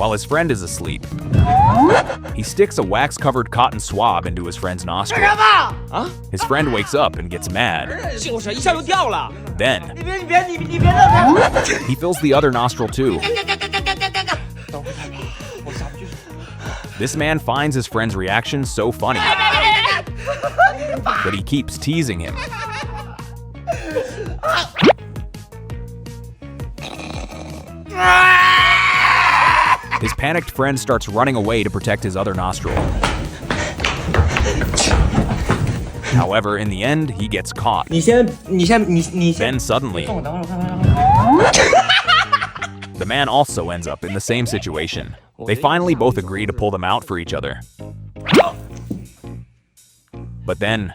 while his friend is asleep. He sticks a wax-covered cotton swab into his friend's nostril. His friend wakes up and gets mad. Then, he fills the other nostril too. This man finds his friend's reaction so funny that he keeps teasing him. His panicked friend starts running away to protect his other nostril. However, in the end, he gets caught. Then suddenly, the man also ends up in the same situation. They finally both agree to pull them out for each other. But then...